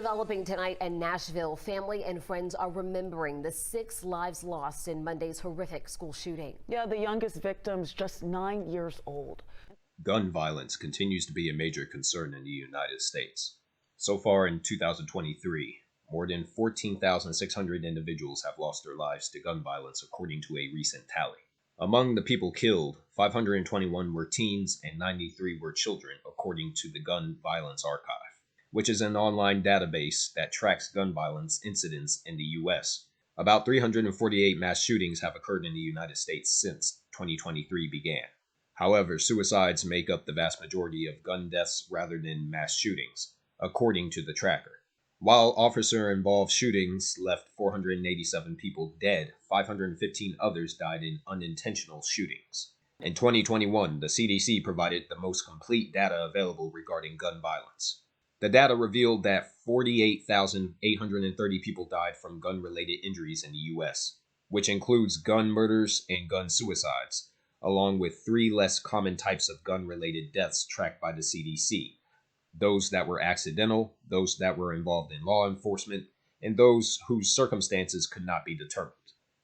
Developing tonight in Nashville, family and friends are remembering the 6 lives lost in Monday's horrific school shooting. Yeah, the youngest victim's just 9 years old. Gun violence continues to be a major concern in the United States. So far in 2023, more than 14,600 individuals have lost their lives to gun violence, according to a recent tally. Among the people killed, 521 were teens and 93 were children, according to the Gun Violence Archive, which is an online database that tracks gun violence incidents in the U.S. About 348 mass shootings have occurred in the United States since 2023 began. However, suicides make up the vast majority of gun deaths rather than mass shootings, according to the tracker. While officer-involved shootings left 487 people dead, 515 others died in unintentional shootings. In 2021, the CDC provided the most complete data available regarding gun violence. The data revealed that 48,830 people died from gun-related injuries in the U.S., which includes gun murders and gun suicides, along with 3 less common types of gun-related deaths tracked by the CDC. Those that were accidental, those that were involved in law enforcement, and those whose circumstances could not be determined.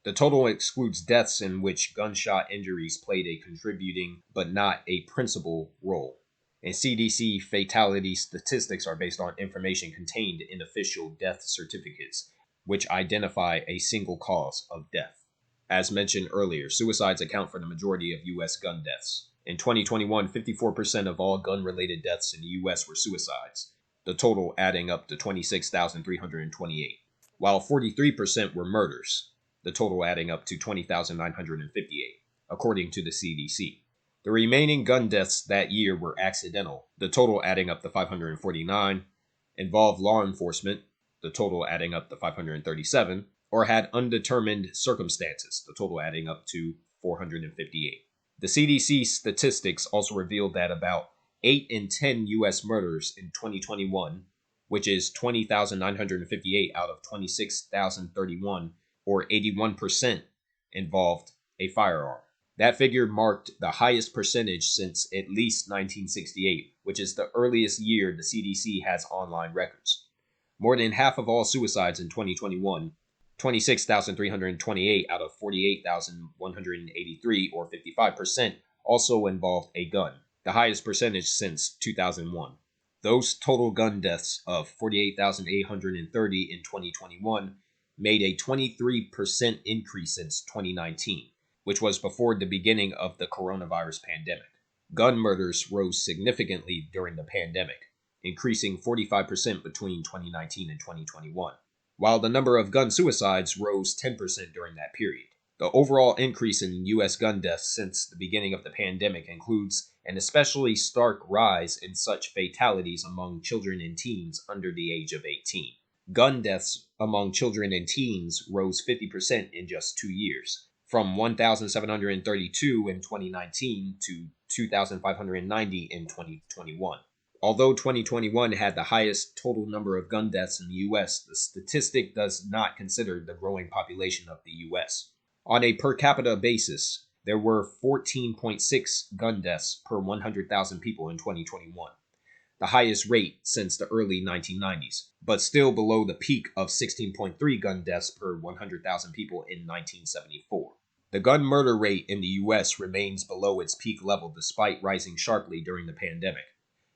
The total excludes deaths in which gunshot injuries played a contributing but not a principal role. And CDC fatality statistics are based on information contained in official death certificates, which identify a single cause of death. As mentioned earlier, suicides account for the majority of U.S. gun deaths. In 2021, 54% of all gun-related deaths in the U.S. were suicides, the total adding up to 26,328, while 43% were murders, the total adding up to 20,958, according to the CDC. The remaining gun deaths that year were accidental, the total adding up to 549, involved law enforcement, the total adding up to 537, or had undetermined circumstances, the total adding up to 458. The CDC statistics also revealed that about 8 in 10 U.S. murders in 2021, which is 20,958 out of 26,031, or 81%, involved a firearm. That figure marked the highest percentage since at least 1968, which is the earliest year the CDC has online records. More than half of all suicides in 2021, 26,328 out of 48,183, or 55%, also involved a gun, the highest percentage since 2001. Those total gun deaths of 48,830 in 2021 made a 23% increase since 2019, which was before the beginning of the coronavirus pandemic. Gun murders rose significantly during the pandemic, increasing 45% between 2019 and 2021. While the number of gun suicides rose 10% during that period. The overall increase in U.S. gun deaths since the beginning of the pandemic includes an especially stark rise in such fatalities among children and teens under the age of 18. Gun deaths among children and teens rose 50% in just 2 years, from 1,732 in 2019 to 2,590 in 2021. Although 2021 had the highest total number of gun deaths in the U.S., the statistic does not consider the growing population of the U.S. On a per capita basis, there were 14.6 gun deaths per 100,000 people in 2021, the highest rate since the early 1990s, but still below the peak of 16.3 gun deaths per 100,000 people in 1974. The gun murder rate in the U.S. remains below its peak level despite rising sharply during the pandemic.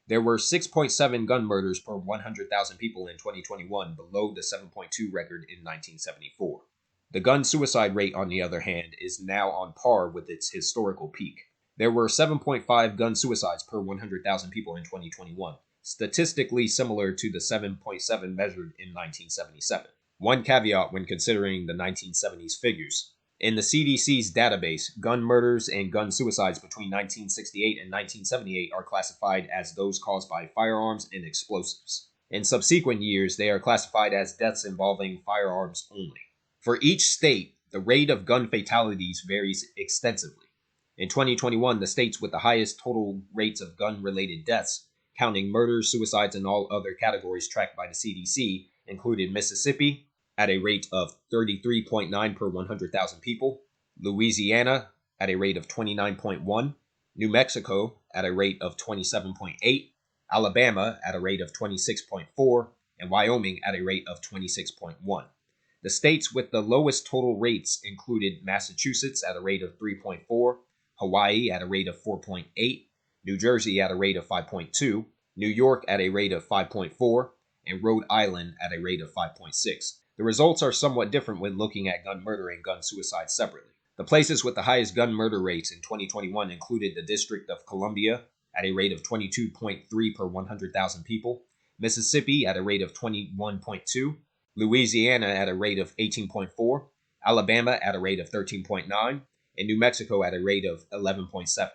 There were 6.7 gun murders per 100,000 people in 2021, below the 7.2 record in 1974. The gun suicide rate, on the other hand, is now on par with its historical peak. There were 7.5 gun suicides per 100,000 people in 2021, statistically similar to the 7.7 measured in 1977. One caveat when considering the 1970s figures. In the CDC's database, gun murders and gun suicides between 1968 and 1978 are classified as those caused by firearms and explosives. In subsequent years, they are classified as deaths involving firearms only. For each state, the rate of gun fatalities varies extensively. In 2021, the states with the highest total rates of gun-related deaths, counting murders, suicides, and all other categories tracked by the CDC, included Mississippi, at a rate of 33.9 per 100,000 people, Louisiana at a rate of 29.1, New Mexico at a rate of 27.8, Alabama at a rate of 26.4, and Wyoming at a rate of 26.1. The states with the lowest total rates included Massachusetts at a rate of 3.4, Hawaii at a rate of 4.8, New Jersey at a rate of 5.2, New York at a rate of 5.4, and Rhode Island at a rate of 5.6. The results are somewhat different when looking at gun murder and gun suicide separately. The places with the highest gun murder rates in 2021 included the District of Columbia at a rate of 22.3 per 100,000 people, Mississippi at a rate of 21.2, Louisiana at a rate of 18.4, Alabama at a rate of 13.9, and New Mexico at a rate of 11.7.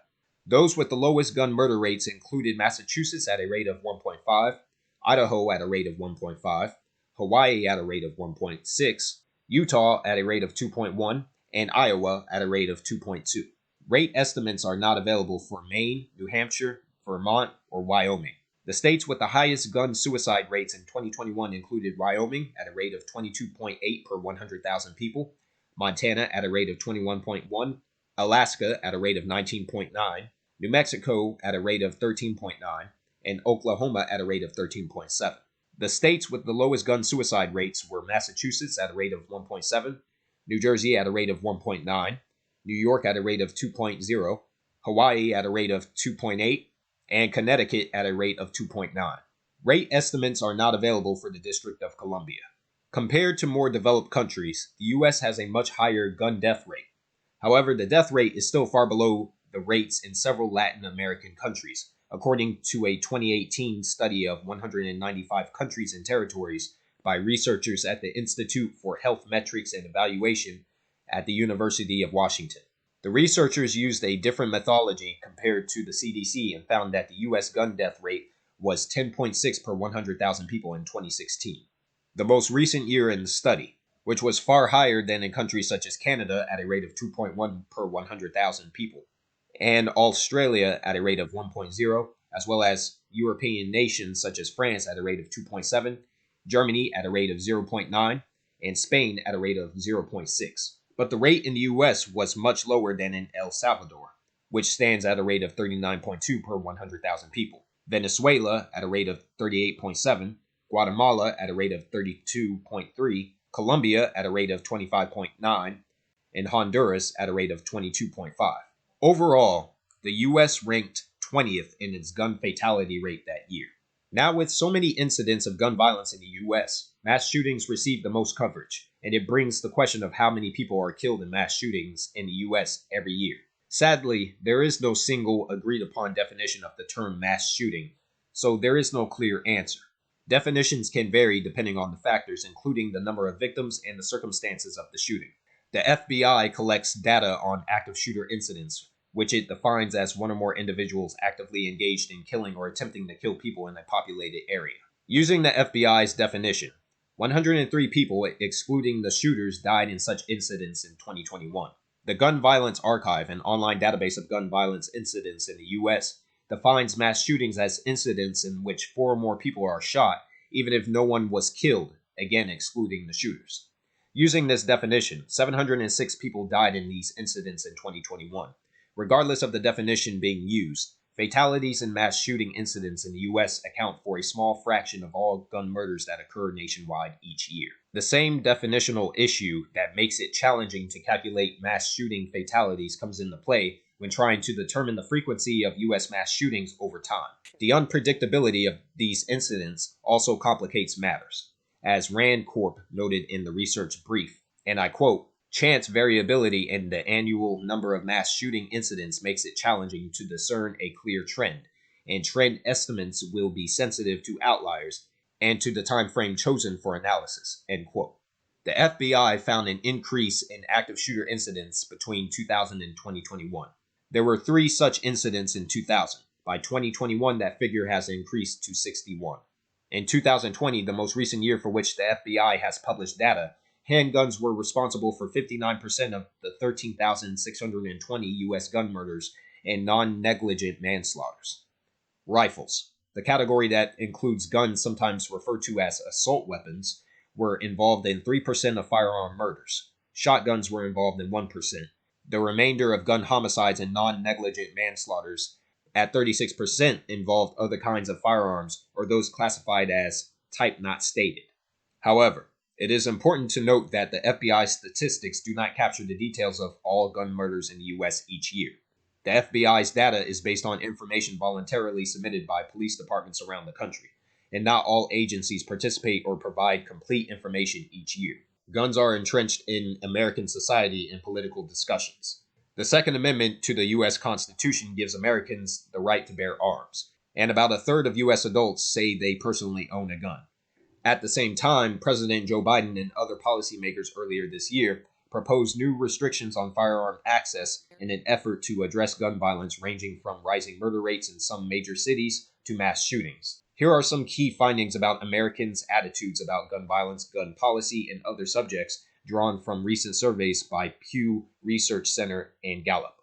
Those with the lowest gun murder rates included Massachusetts at a rate of 1.5, Idaho at a rate of 1.5, Hawaii at a rate of 1.6, Utah at a rate of 2.1, and Iowa at a rate of 2.2. Rate estimates are not available for Maine, New Hampshire, Vermont, or Wyoming. The states with the highest gun suicide rates in 2021 included Wyoming at a rate of 22.8 per 100,000 people, Montana at a rate of 21.1, Alaska at a rate of 19.9, New Mexico at a rate of 13.9, and Oklahoma at a rate of 13.7. The states with the lowest gun suicide rates were Massachusetts at a rate of 1.7, New Jersey at a rate of 1.9, New York at a rate of 2.0, Hawaii at a rate of 2.8, and Connecticut at a rate of 2.9. Rate estimates are not available for the District of Columbia. Compared to more developed countries, the U.S. has a much higher gun death rate. However, the death rate is still far below the rates in several Latin American countries, according to a 2018 study of 195 countries and territories by researchers at the Institute for Health Metrics and Evaluation at the University of Washington. The researchers used a different methodology compared to the CDC and found that the U.S. gun death rate was 10.6 per 100,000 people in 2016, the most recent year in the study, which was far higher than in countries such as Canada at a rate of 2.1 per 100,000 people, and Australia at a rate of 1.0, as well as European nations such as France at a rate of 2.7, Germany at a rate of 0.9, and Spain at a rate of 0.6. But the rate in the U.S. was much lower than in El Salvador, which stands at a rate of 39.2 per 100,000 people, Venezuela at a rate of 38.7, Guatemala at a rate of 32.3, Colombia at a rate of 25.9, and Honduras at a rate of 22.5. Overall, the U.S. ranked 20th in its gun fatality rate that year. Now, with so many incidents of gun violence in the U.S., mass shootings receive the most coverage, and it brings the question of how many people are killed in mass shootings in the U.S. every year. Sadly, there is no single agreed-upon definition of the term mass shooting, so there is no clear answer. Definitions can vary depending on the factors, including the number of victims and the circumstances of the shooting. The FBI collects data on active shooter incidents, which it defines as one or more individuals actively engaged in killing or attempting to kill people in a populated area. Using the FBI's definition, 103 people, excluding the shooters, died in such incidents in 2021. The Gun Violence Archive, an online database of gun violence incidents in the U.S., defines mass shootings as incidents in which 4 or more people are shot, even if no one was killed, again excluding the shooters. Using this definition, 706 people died in these incidents in 2021. Regardless of the definition being used, fatalities in mass shooting incidents in the U.S. account for a small fraction of all gun murders that occur nationwide each year. The same definitional issue that makes it challenging to calculate mass shooting fatalities comes into play when trying to determine the frequency of U.S. mass shootings over time. The unpredictability of these incidents also complicates matters, as Rand Corp noted in the research brief, and I quote, "Chance variability in the annual number of mass shooting incidents makes it challenging to discern a clear trend, and trend estimates will be sensitive to outliers and to the time frame chosen for analysis." End quote. The FBI found an increase in active shooter incidents between 2000 and 2021. There were 3 such incidents in 2000. By 2021, that figure has increased to 61. In 2020, the most recent year for which the FBI has published data, handguns were responsible for 59% of the 13,620 U.S. gun murders and non-negligent manslaughters. Rifles, the category that includes guns sometimes referred to as assault weapons, were involved in 3% of firearm murders. Shotguns were involved in 1%. The remainder of gun homicides and non-negligent manslaughters, at 36%, involved other kinds of firearms or those classified as type not stated. However, it is important to note that the FBI statistics do not capture the details of all gun murders in the U.S. each year. The FBI's data is based on information voluntarily submitted by police departments around the country, and not all agencies participate or provide complete information each year. Guns are entrenched in American society and political discussions. The Second Amendment to the U.S. Constitution gives Americans the right to bear arms, and about a third of U.S. adults say they personally own a gun. At the same time, President Joe Biden and other policymakers earlier this year proposed new restrictions on firearm access in an effort to address gun violence ranging from rising murder rates in some major cities to mass shootings. Here are some key findings about Americans' attitudes about gun violence, gun policy, and other subjects drawn from recent surveys by Pew Research Center and Gallup.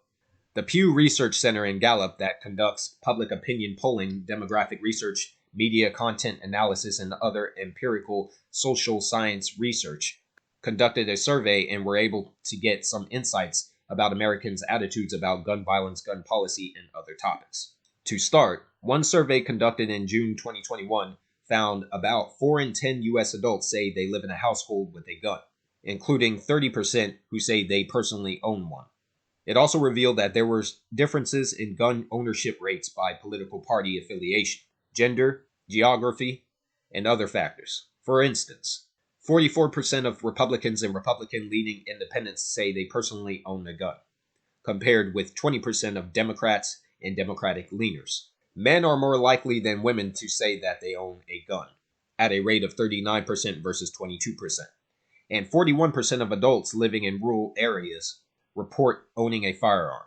The Pew Research Center and Gallup, that conducts public opinion polling, demographic research, media content analysis, and other empirical social science research, conducted a survey and were able to get some insights about Americans' attitudes about gun violence, gun policy, and other topics. To start, one survey conducted in June 2021 found about 4 in 10 U.S. adults say they live in a household with a gun, including 30% who say they personally own one. It also revealed that there were differences in gun ownership rates by political party affiliation, gender, geography, and other factors. For instance, 44% of Republicans and Republican-leaning independents say they personally own a gun, compared with 20% of Democrats and Democratic leaners. Men are more likely than women to say that they own a gun, at a rate of 39% versus 22%. And 41% of adults living in rural areas report owning a firearm,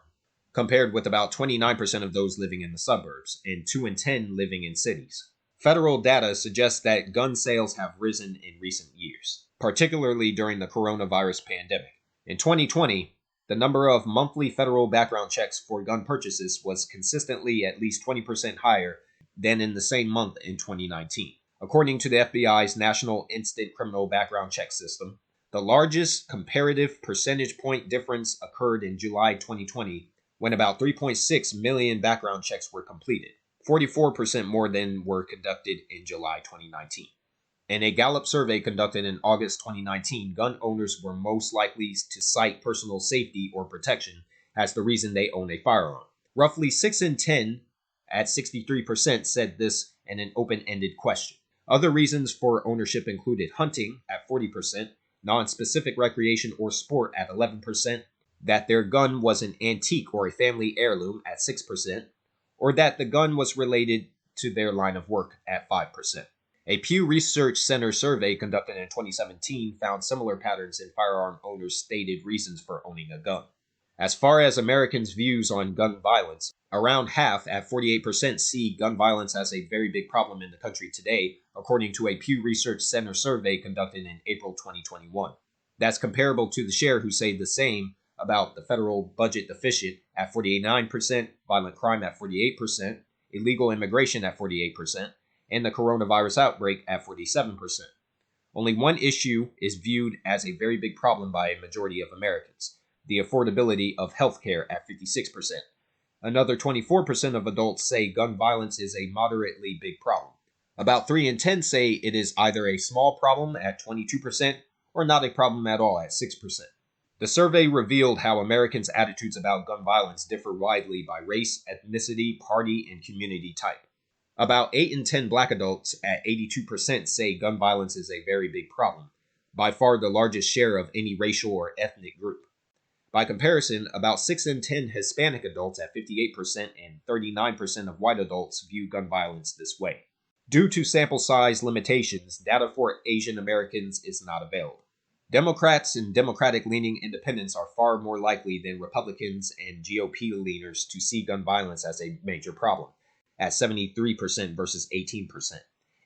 compared with about 29% of those living in the suburbs and 2 in 10 living in cities. Federal data suggests that gun sales have risen in recent years, particularly during the coronavirus pandemic. In 2020, the number of monthly federal background checks for gun purchases was consistently at least 20% higher than in the same month in 2019. According to the FBI's National Instant Criminal Background Check System, the largest comparative percentage point difference occurred in July 2020, when about 3.6 million background checks were completed, 44% more than were conducted in July 2019. In a Gallup survey conducted in August 2019, gun owners were most likely to cite personal safety or protection as the reason they own a firearm. Roughly 6 in 10, at 63%, said this in an open-ended question. Other reasons for ownership included hunting at 40%, non-specific recreation or sport at 11%, that their gun was an antique or a family heirloom at 6%, or that the gun was related to their line of work at 5%. A Pew Research Center survey conducted in 2017 found similar patterns in firearm owners' stated reasons for owning a gun. As far as Americans' views on gun violence, around half, at 48%, see gun violence as a very big problem in the country today, according to a Pew Research Center survey conducted in April 2021. That's comparable to the share who say the same about the federal budget deficit at 49%, violent crime at 48%, illegal immigration at 48%, and the coronavirus outbreak at 47%. Only one issue is viewed as a very big problem by a majority of Americans: the affordability of health care at 56%. Another 24% of adults say gun violence is a moderately big problem. About 3 in 10 say it is either a small problem at 22% or not a problem at all at 6%. The survey revealed how Americans' attitudes about gun violence differ widely by race, ethnicity, party, and community type. About 8 in 10 black adults at 82% say gun violence is a very big problem, by far the largest share of any racial or ethnic group. By comparison, about 6 in 10 Hispanic adults at 58% and 39% of white adults view gun violence this way. Due to sample size limitations, data for Asian Americans is not available. Democrats and Democratic-leaning independents are far more likely than Republicans and GOP leaners to see gun violence as a major problem, at 73% versus 18%.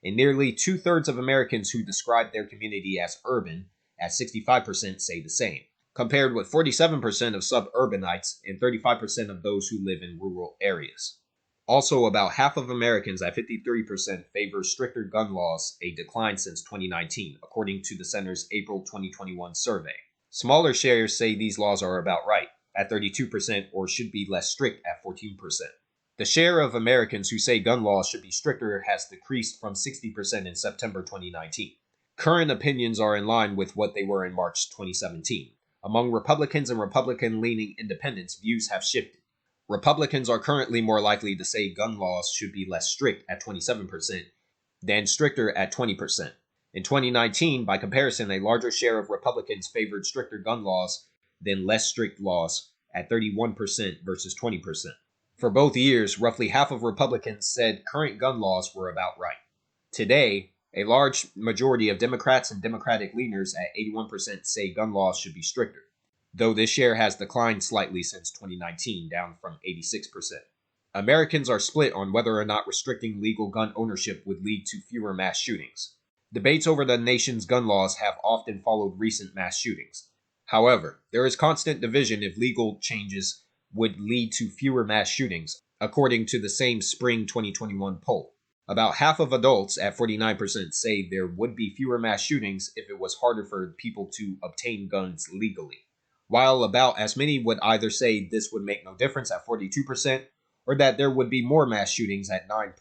And nearly 2/3 of Americans who describe their community as urban, at 65%, say the same, compared with 47% of suburbanites and 35% of those who live in rural areas. Also, about half of Americans, at 53%, favor stricter gun laws, a decline since 2019, according to the center's April 2021 survey. Smaller shares say these laws are about right, at 32%, or should be less strict at 14%. The share of Americans who say gun laws should be stricter has decreased from 60% in September 2019. Current opinions are in line with what they were in March 2017. Among Republicans and Republican-leaning independents, views have shifted. Republicans are currently more likely to say gun laws should be less strict at 27% than stricter at 20%. In 2019, by comparison, a larger share of Republicans favored stricter gun laws than less strict laws at 31% versus 20%. For both years, roughly half of Republicans said current gun laws were about right. Today, a large majority of Democrats and Democratic leaners at 81% say gun laws should be stricter, though this share has declined slightly since 2019, down from 86%. Americans are split on whether or not restricting legal gun ownership would lead to fewer mass shootings. Debates over the nation's gun laws have often followed recent mass shootings. However, there is constant division if legal changes would lead to fewer mass shootings, according to the same spring 2021 poll. About half of adults, at 49%, say there would be fewer mass shootings if it was harder for people to obtain guns legally, while about as many would either say this would make no difference at 42%, or that there would be more mass shootings at 9%.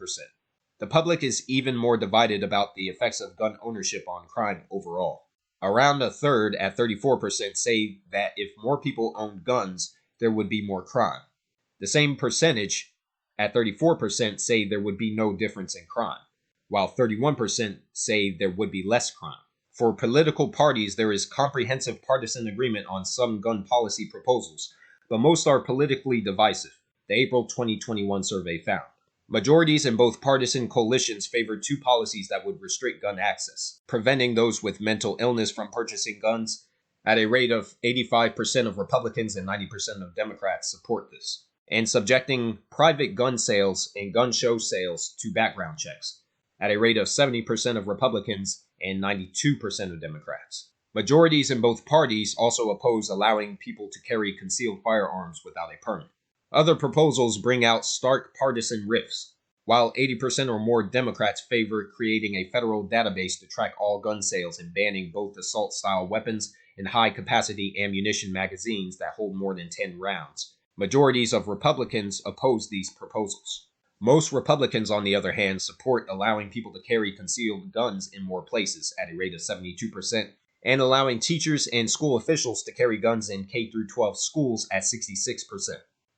The public is even more divided about the effects of gun ownership on crime overall. Around a third, at 34%, say that if more people owned guns, there would be more crime. The same percentage, at 34%, say there would be no difference in crime, while 31% say there would be less crime. For political parties, there is comprehensive partisan agreement on some gun policy proposals, but most are politically divisive, the April 2021 survey found. Majorities in both partisan coalitions favored two policies that would restrict gun access, preventing those with mental illness from purchasing guns. At a rate of 85% of Republicans and 90% of Democrats support this, and subjecting private gun sales and gun show sales to background checks, at a rate of 70% of Republicans and 92% of Democrats. Majorities in both parties also oppose allowing people to carry concealed firearms without a permit. Other proposals bring out stark partisan rifts. While 80% or more Democrats favor creating a federal database to track all gun sales and banning both assault-style weapons and high-capacity ammunition magazines that hold more than 10 rounds, majorities of Republicans oppose these proposals. Most Republicans, on the other hand, support allowing people to carry concealed guns in more places at a rate of 72%, and allowing teachers and school officials to carry guns in K-12 schools at 66%.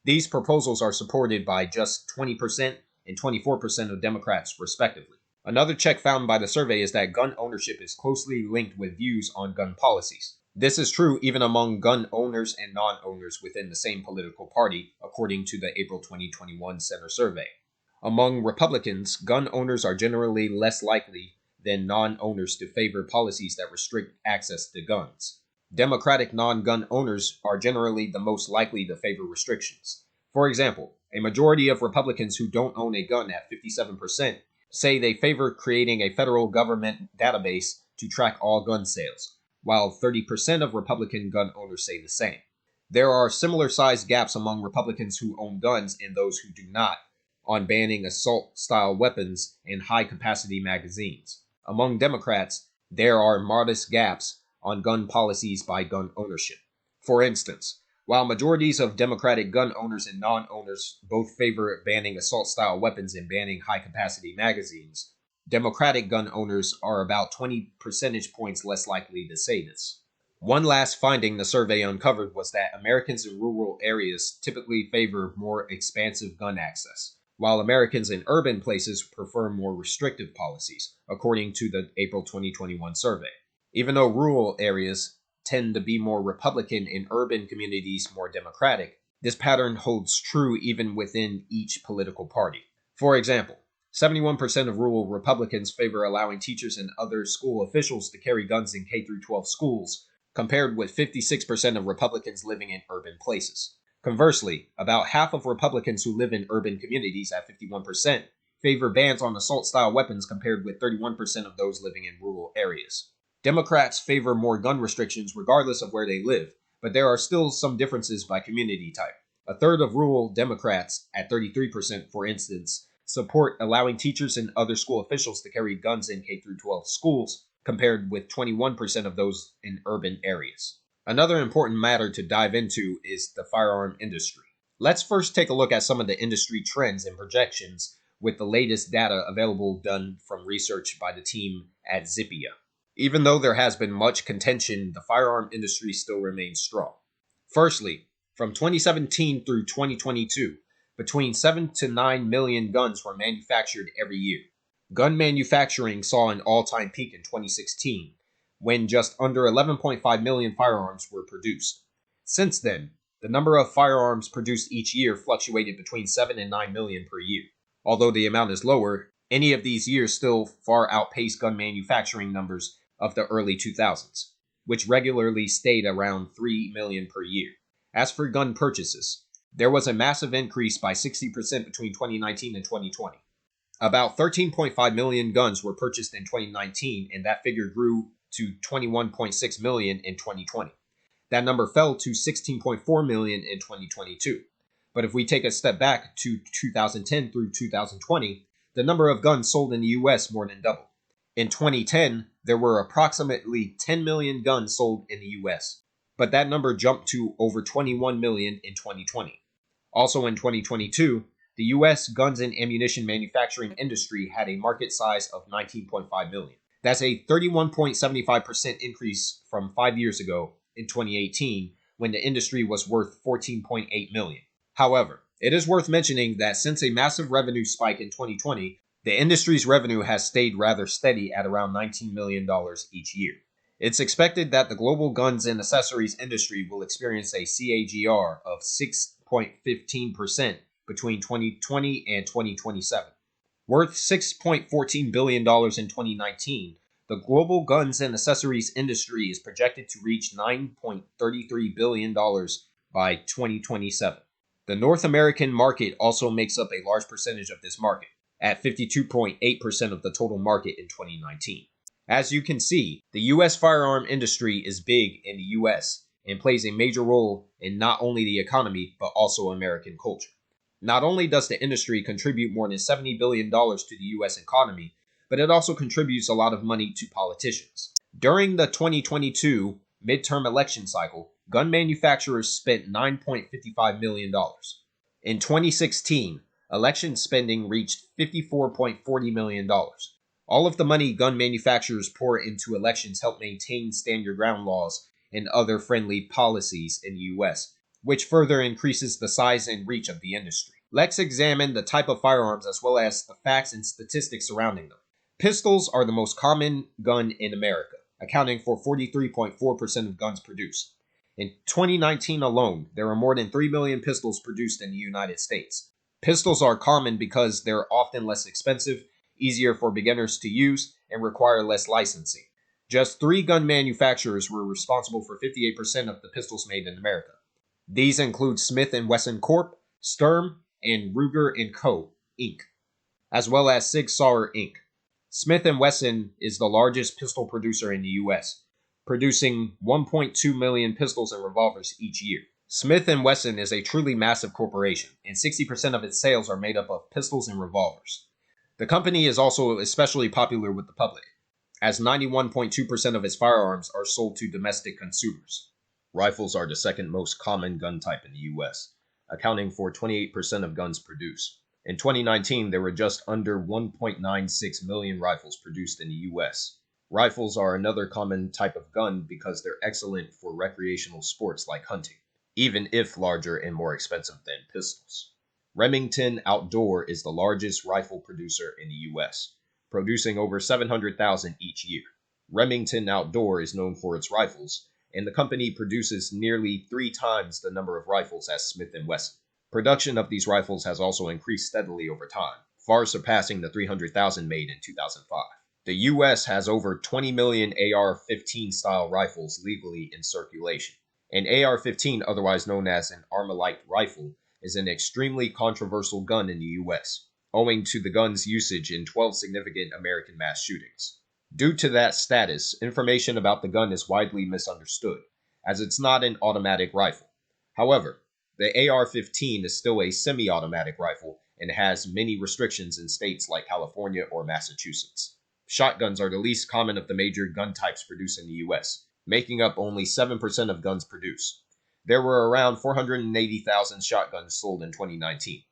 These proposals are supported by just 20% and 24% of Democrats, respectively. Another check found by the survey is that gun ownership is closely linked with views on gun policies. This is true even among gun owners and non-owners within the same political party, according to the April 2021 Center survey. Among Republicans, gun owners are generally less likely than non-owners to favor policies that restrict access to guns. Democratic non-gun owners are generally the most likely to favor restrictions. For example, a majority of Republicans who don't own a gun, at 57%, say they favor creating a federal government database to track all gun sales, while 30% of Republican gun owners say the same. There are similar-sized gaps among Republicans who own guns and those who do not on banning assault-style weapons and high-capacity magazines. Among Democrats, there are modest gaps on gun policies by gun ownership. For instance, while majorities of Democratic gun owners and non-owners both favor banning assault-style weapons and banning high-capacity magazines, Democratic gun owners are about 20 percentage points less likely to say this. One last finding the survey uncovered was that Americans in rural areas typically favor more expansive gun access, while Americans in urban places prefer more restrictive policies, according to the April 2021 survey. Even though rural areas tend to be more Republican and urban communities more Democratic, this pattern holds true even within each political party. For example, 71% of rural Republicans favor allowing teachers and other school officials to carry guns in K-12 schools, compared with 56% of Republicans living in urban places. Conversely, about half of Republicans who live in urban communities, at 51%, favor bans on assault-style weapons compared with 31% of those living in rural areas. Democrats favor more gun restrictions regardless of where they live, but there are still some differences by community type. A third of rural Democrats, at 33%, for instance, support allowing teachers and other school officials to carry guns in K-12 schools, compared with 21% of those in urban areas. Another important matter to dive into is the firearm industry. Let's first take a look at some of the industry trends and projections with the latest data available done from research by the team at Zippia. Even though there has been much contention, the firearm industry still remains strong. Firstly, from 2017 through 2022, between 7 to 9 million guns were manufactured every year. Gun manufacturing saw an all-time peak in 2016, when just under 11.5 million firearms were produced. Since then, the number of firearms produced each year fluctuated between 7 and 9 million per year. Although the amount is lower, any of these years still far outpace gun manufacturing numbers of the early 2000s, which regularly stayed around 3 million per year. As for gun purchases, there was a massive increase by 60% between 2019 and 2020. About 13.5 million guns were purchased in 2019, and that figure grew to 21.6 million in 2020. That number fell to 16.4 million in 2022. But if we take a step back to 2010 through 2020, the number of guns sold in the US more than doubled. In 2010, there were approximately 10 million guns sold in the US, but that number jumped to over 21 million in 2020. Also in 2022, the US guns and ammunition manufacturing industry had a market size of 19.5 million. That's a 31.75% increase from 5 years ago in 2018, when the industry was worth 14.8 million. However, it is worth mentioning that since a massive revenue spike in 2020, the industry's revenue has stayed rather steady at around $19 million each year. It's expected that the global guns and accessories industry will experience a CAGR of 6.15% between 2020 and 2027. Worth $6.14 billion in 2019, the global guns and accessories industry is projected to reach $9.33 billion by 2027. The North American market also makes up a large percentage of this market, at 52.8% of the total market in 2019. As you can see, the U.S. firearm industry is big in the U.S. and plays a major role in not only the economy, but also American culture. Not only does the industry contribute more than $70 billion to the U.S. economy, but it also contributes a lot of money to politicians. During the 2022 midterm election cycle, gun manufacturers spent $9.55 million. In 2016, election spending reached $54.40 million. All of the money gun manufacturers pour into elections help maintain stand your ground laws and other friendly policies in the U.S., which further increases the size and reach of the industry. Let's examine the type of firearms as well as the facts and statistics surrounding them. Pistols are the most common gun in America, accounting for 43.4% of guns produced. In 2019 alone, there were more than 3 million pistols produced in the United States. Pistols are common because they're often less expensive, easier for beginners to use, and require less licensing. Just 3 gun manufacturers were responsible for 58% of the pistols made in America. These include Smith & Wesson Corp., Sturm, and Ruger & Co., Inc., as well as Sig Sauer, Inc. Smith & Wesson is the largest pistol producer in the U.S., producing 1.2 million pistols and revolvers each year. Smith & Wesson is a truly massive corporation, and 60% of its sales are made up of pistols and revolvers. The company is also especially popular with the public, as 91.2% of its firearms are sold to domestic consumers. Rifles are the second most common gun type in the U.S., accounting for 28% of guns produced. In 2019, there were just under 1.96 million rifles produced in the U.S. Rifles are another common type of gun because they're excellent for recreational sports like hunting, even if larger and more expensive than pistols. Remington Outdoor is the largest rifle producer in the U.S., producing over 700,000 each year. Remington Outdoor is known for its rifles, and the company produces nearly 3 times the number of rifles as Smith & Wesson. Production of these rifles has also increased steadily over time, far surpassing the 300,000 made in 2005. The U.S. has over 20 million AR-15 style rifles legally in circulation. An AR-15, otherwise known as an Armalite rifle, is an extremely controversial gun in the U.S., owing to the gun's usage in 12 significant American mass shootings. Due to that status, information about the gun is widely misunderstood, as it's not an automatic rifle. However, the AR-15 is still a semi-automatic rifle and has many restrictions in states like California or Massachusetts. Shotguns are the least common of the major gun types produced in the U.S., making up only 7% of guns produced. There were around 480,000 shotguns sold in 2019,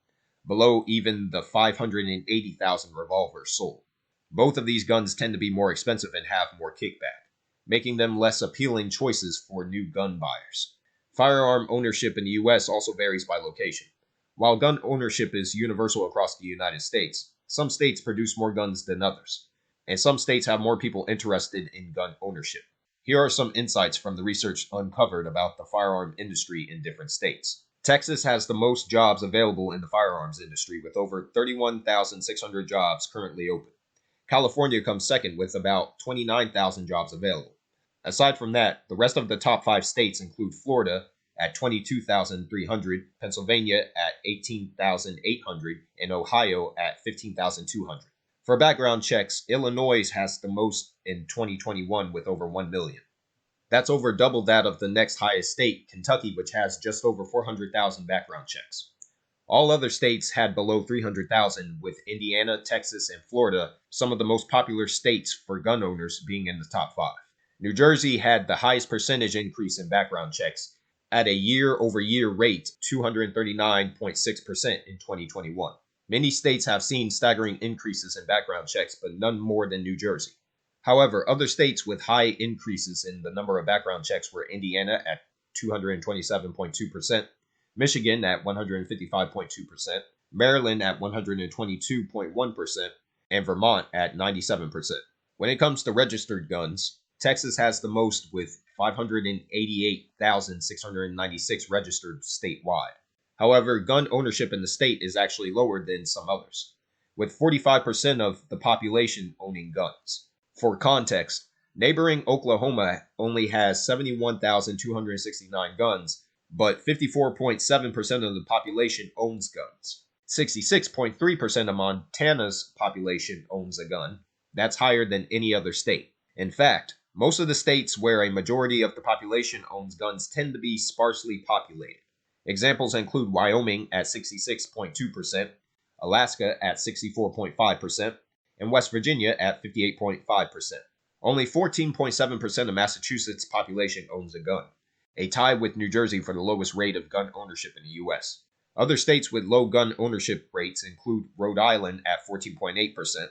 below even the 580,000 revolvers sold. Both of these guns tend to be more expensive and have more kickback, making them less appealing choices for new gun buyers. Firearm ownership in the U.S. also varies by location. While gun ownership is universal across the United States, some states produce more guns than others, and some states have more people interested in gun ownership. Here are some insights from the research uncovered about the firearm industry in different states. Texas has the most jobs available in the firearms industry, with over 31,600 jobs currently open. California comes second with about 29,000 jobs available. Aside from that, the rest of the top 5 states include Florida at 22,300, Pennsylvania at 18,800, and Ohio at 15,200. For background checks, Illinois has the most in 2021 with over 1 million. That's over double that of the next highest state, Kentucky, which has just over 400,000 background checks. All other states had below 300,000, with Indiana, Texas, and Florida some of the most popular states for gun owners being in the top 5. New Jersey had the highest percentage increase in background checks at a year-over-year rate, 239.6% in 2021. Many states have seen staggering increases in background checks, but none more than New Jersey. However, other states with high increases in the number of background checks were Indiana at 227.2%, Michigan at 155.2%, Maryland at 122.1%, and Vermont at 97%. When it comes to registered guns, Texas has the most with 588,696 registered statewide. However, gun ownership in the state is actually lower than some others, with 45% of the population owning guns. For context, neighboring Oklahoma only has 71,269 guns, but 54.7% of the population owns guns. 66.3% of Montana's population owns a gun. That's higher than any other state. In fact, most of the states where a majority of the population owns guns tend to be sparsely populated. Examples include Wyoming at 66.2%, Alaska at 64.5%, and West Virginia at 58.5%. Only 14.7% of Massachusetts' population owns a gun, a tie with New Jersey for the lowest rate of gun ownership in the U.S. Other states with low gun ownership rates include Rhode Island at 14.8%,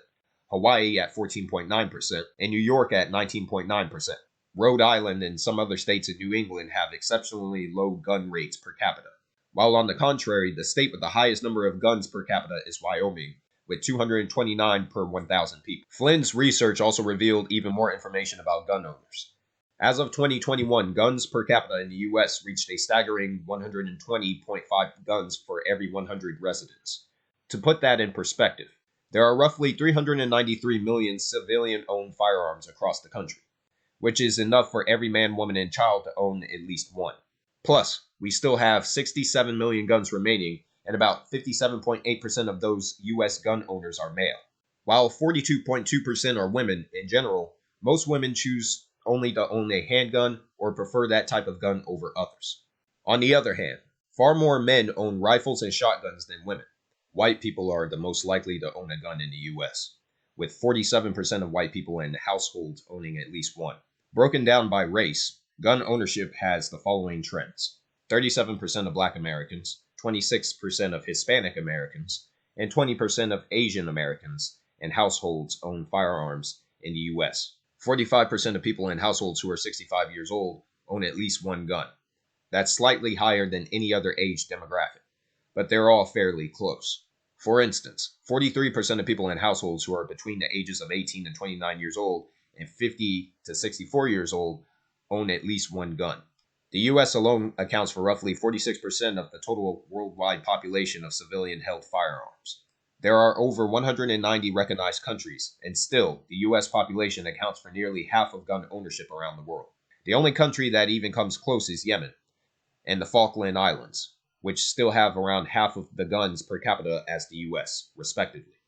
Hawaii at 14.9%, and New York at 19.9%. Rhode Island and some other states in New England have exceptionally low gun rates per capita. While on the contrary, the state with the highest number of guns per capita is Wyoming, with 229 per 1,000 people. Flynn's research also revealed even more information about gun owners. As of 2021, guns per capita in the U.S. reached a staggering 120.5 guns for every 100 residents. To put that in perspective, there are roughly 393 million civilian-owned firearms across the country, which is enough for every man, woman, and child to own at least one. Plus, we still have 67 million guns remaining, and about 57.8% of those U.S. gun owners are male. While 42.2% are women, in general, most women choose only to own a handgun or prefer that type of gun over others. On the other hand, far more men own rifles and shotguns than women. White people are the most likely to own a gun in the U.S., with 47% of white people in households owning at least one. Broken down by race, gun ownership has the following trends: 37% of Black Americans, 26% of Hispanic Americans, and 20% of Asian Americans in households own firearms in the U.S. 45% of people in households who are 65 years old own at least one gun. That's slightly higher than any other age demographic, but they're all fairly close. For instance, 43% of people in households who are between the ages of 18 and 29 years old and 50 to 64 years old own at least one gun. The U.S. alone accounts for roughly 46% of the total worldwide population of civilian-held firearms. There are over 190 recognized countries, and still, the U.S. population accounts for nearly half of gun ownership around the world. The only country that even comes close is Yemen and the Falkland Islands, which still have around half of the guns per capita as the U.S., respectively.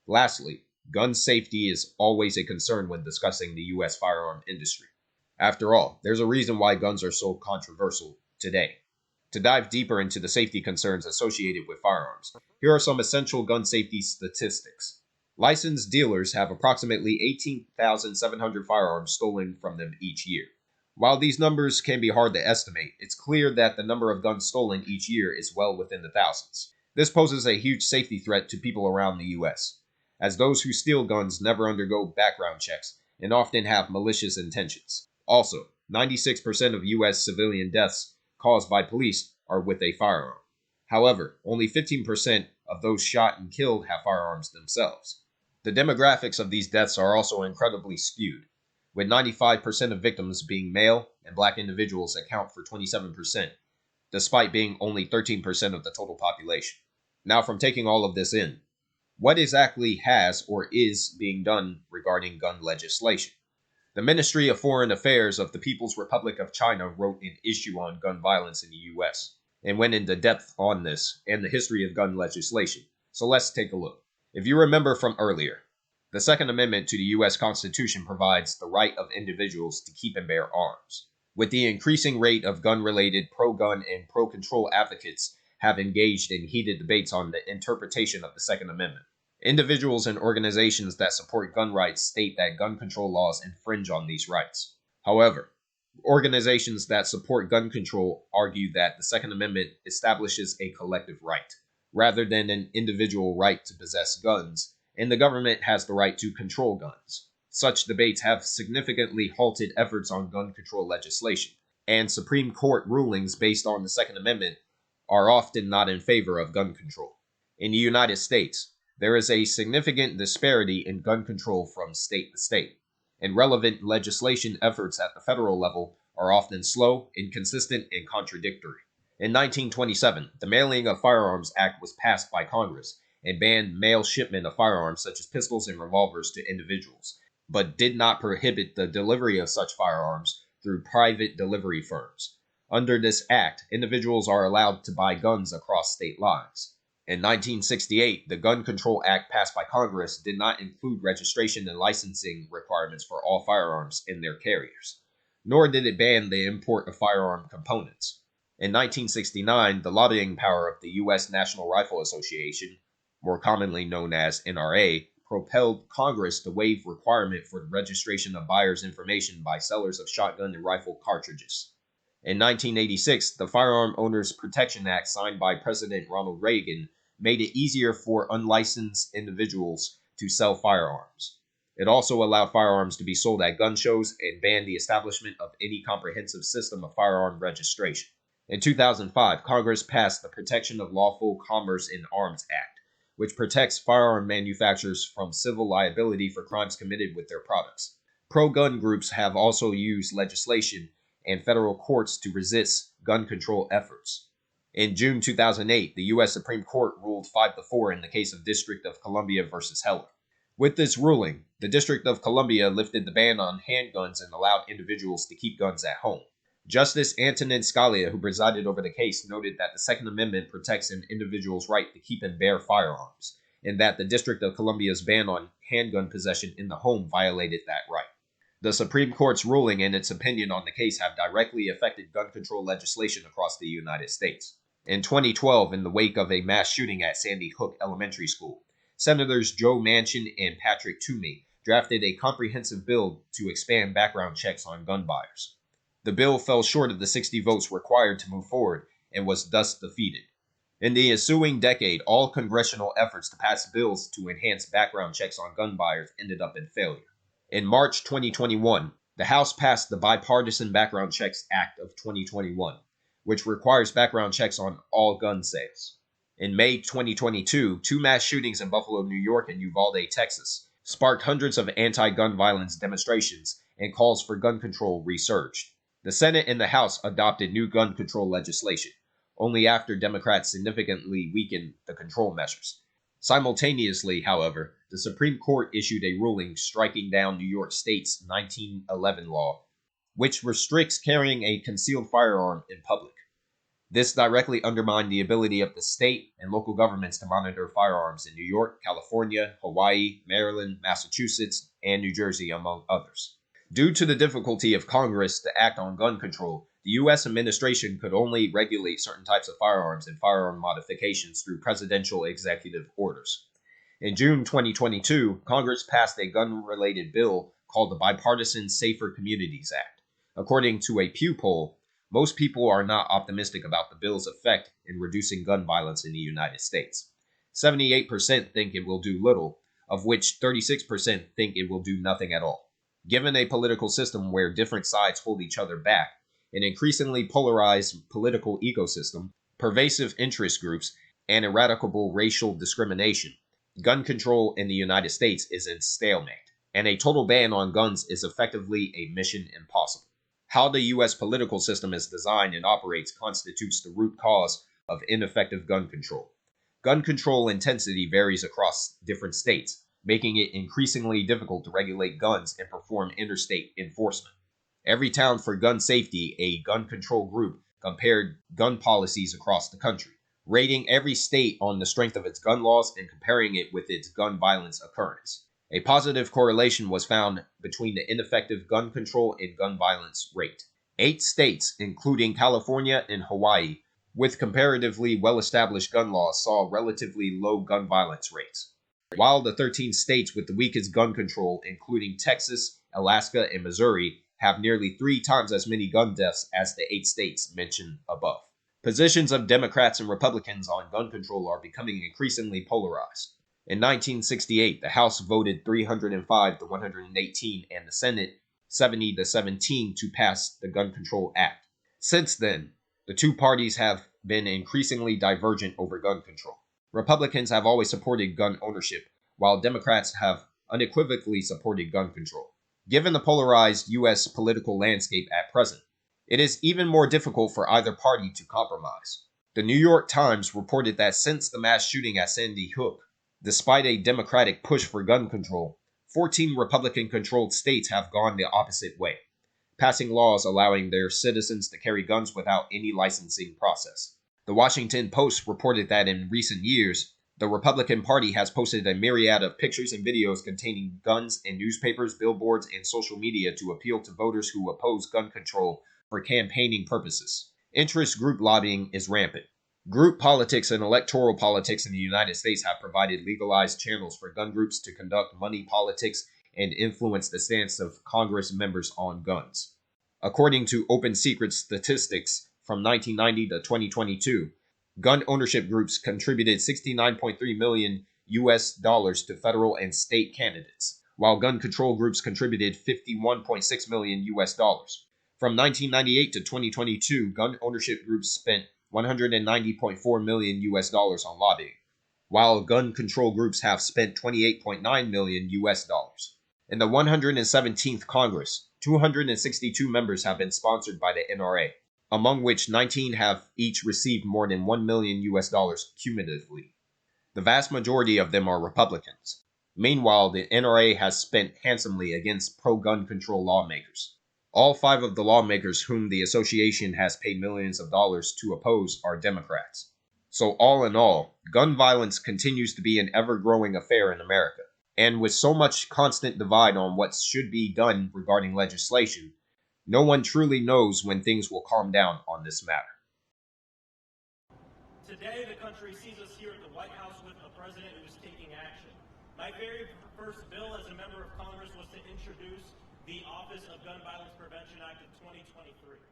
Lastly, gun safety is always a concern when discussing the U.S. firearm industry. After all, there's a reason why guns are so controversial today. To dive deeper into the safety concerns associated with firearms, here are some essential gun safety statistics. Licensed dealers have approximately 18,700 firearms stolen from them each year. While these numbers can be hard to estimate, it's clear that the number of guns stolen each year is well within the thousands. This poses a huge safety threat to people around the U.S., as those who steal guns never undergo background checks and often have malicious intentions. Also, 96% of U.S. civilian deaths caused by police are with a firearm. However, only 15% of those shot and killed have firearms themselves. The demographics of these deaths are also incredibly skewed, with 95% of victims being male and black individuals account for 27%, despite being only 13% of the total population. Now, from taking all of this in, what exactly has or is being done regarding gun legislation? The Ministry of Foreign Affairs of the People's Republic of China wrote an issue on gun violence in the U.S. and went into depth on this and the history of gun legislation. So let's take a look. If you remember from earlier, the Second Amendment to the U.S. Constitution provides the right of individuals to keep and bear arms. With the increasing rate of gun-related pro-gun and pro-control advocates have engaged in heated debates on the interpretation of the Second Amendment. Individuals and organizations that support gun rights state that gun control laws infringe on these rights. However, organizations that support gun control argue that the Second Amendment establishes a collective right, rather than an individual right to possess guns, and the government has the right to control guns. Such debates have significantly halted efforts on gun control legislation, and Supreme Court rulings based on the Second Amendment are often not in favor of gun control. In the United States, there is a significant disparity in gun control from state to state, and relevant legislation efforts at the federal level are often slow, inconsistent, and contradictory. In 1927, the Mailing of Firearms Act was passed by Congress and banned mail shipment of firearms such as pistols and revolvers to individuals, but did not prohibit the delivery of such firearms through private delivery firms. Under this act, individuals are allowed to buy guns across state lines. In 1968, the Gun Control Act passed by Congress did not include registration and licensing requirements for all firearms in their carriers, nor did it ban the import of firearm components. In 1969, the lobbying power of the U.S. National Rifle Association, more commonly known as NRA, propelled Congress to waive requirement for the registration of buyers' information by sellers of shotgun and rifle cartridges. In 1986, the Firearm Owners Protection Act signed by President Ronald Reagan made it easier for unlicensed individuals to sell firearms. It also allowed firearms to be sold at gun shows and banned the establishment of any comprehensive system of firearm registration. In 2005, Congress passed the Protection of Lawful Commerce in Arms Act, which protects firearm manufacturers from civil liability for crimes committed with their products. Pro-gun groups have also used legislation and federal courts to resist gun control efforts. In June 2008, the U.S. Supreme Court ruled 5-4 in the case of District of Columbia versus Heller. With this ruling, the District of Columbia lifted the ban on handguns and allowed individuals to keep guns at home. Justice Antonin Scalia, who presided over the case, noted that the Second Amendment protects an individual's right to keep and bear firearms, and that the District of Columbia's ban on handgun possession in the home violated that right. The Supreme Court's ruling and its opinion on the case have directly affected gun control legislation across the United States. In 2012, in the wake of a mass shooting at Sandy Hook Elementary School, Senators Joe Manchin and Patrick Toomey drafted a comprehensive bill to expand background checks on gun buyers. The bill fell short of the 60 votes required to move forward and was thus defeated. In the ensuing decade, all congressional efforts to pass bills to enhance background checks on gun buyers ended up in failure. In March 2021, the House passed the Bipartisan Background Checks Act of 2021, which requires background checks on all gun sales. In May 2022, two mass shootings in Buffalo, New York and Uvalde, Texas, sparked hundreds of anti-gun violence demonstrations and calls for gun control resurged. The Senate and the House adopted new gun control legislation, only after Democrats significantly weakened the control measures. Simultaneously, however, the Supreme Court issued a ruling striking down New York State's 1911 law, which restricts carrying a concealed firearm in public. This directly undermined the ability of the state and local governments to monitor firearms in New York, California, Hawaii, Maryland, Massachusetts, and New Jersey, among others. Due to the difficulty of Congress to act on gun control, the U.S. administration could only regulate certain types of firearms and firearm modifications through presidential executive orders. In June 2022, Congress passed a gun-related bill called the Bipartisan Safer Communities Act, According to a Pew poll, most people are not optimistic about the bill's effect in reducing gun violence in the United States. 78% think it will do little, of which 36% think it will do nothing at all. Given a political system where different sides hold each other back, an increasingly polarized political ecosystem, pervasive interest groups, and eradicable racial discrimination, gun control in the United States is in stalemate, and a total ban on guns is effectively a mission impossible. How the U.S. political system is designed and operates constitutes the root cause of ineffective gun control. Gun control intensity varies across different states, making it increasingly difficult to regulate guns and perform interstate enforcement. Every Town for Gun Safety, a gun control group, compared gun policies across the country, rating every state on the strength of its gun laws and comparing it with its gun violence occurrence. A positive correlation was found between the ineffective gun control and gun violence rate. 8 states, including California and Hawaii, with comparatively well-established gun laws, saw relatively low gun violence rates, while the 13 states with the weakest gun control, including Texas, Alaska, and Missouri, have nearly 3 times as many gun deaths as the 8 states mentioned above. Positions of Democrats and Republicans on gun control are becoming increasingly polarized. In 1968, the House voted 305 to 118 and the Senate 70 to 17 to pass the Gun Control Act. Since then, the two parties have been increasingly divergent over gun control. Republicans have always supported gun ownership, while Democrats have unequivocally supported gun control. Given the polarized U.S. political landscape at present, it is even more difficult for either party to compromise. The New York Times reported that since the mass shooting at Sandy Hook, despite a Democratic push for gun control, 14 Republican-controlled states have gone the opposite way, passing laws allowing their citizens to carry guns without any licensing process. The Washington Post reported that in recent years, the Republican Party has posted a myriad of pictures and videos containing guns in newspapers, billboards, and social media to appeal to voters who oppose gun control for campaigning purposes. Interest group lobbying is rampant. Group politics and electoral politics in the United States have provided legalized channels for gun groups to conduct money politics and influence the stance of Congress members on guns. According to Open Secret statistics from 1990 to 2022, gun ownership groups contributed $69.3 million to federal and state candidates, while gun control groups contributed $51.6 million. From 1998 to 2022, gun ownership groups spent $190.4 million on lobbying, while gun control groups have spent $28.9 million. In the 117th Congress, 262 members have been sponsored by the NRA, among which 19 have each received more than $1 million cumulatively. The vast majority of them are Republicans. Meanwhile, the NRA has spent handsomely against pro-gun control lawmakers. All 5 of the lawmakers whom the association has paid millions of dollars to oppose are Democrats. So all in all, gun violence continues to be an ever-growing affair in America. And with so much constant divide on what should be done regarding legislation, no one truly knows when things will calm down on this matter. Today, the country sees us here at the White House with a president who is taking action. My very first bill as a member of Congress was to introduce the Office of Gun Violence Prevention Act of 2023.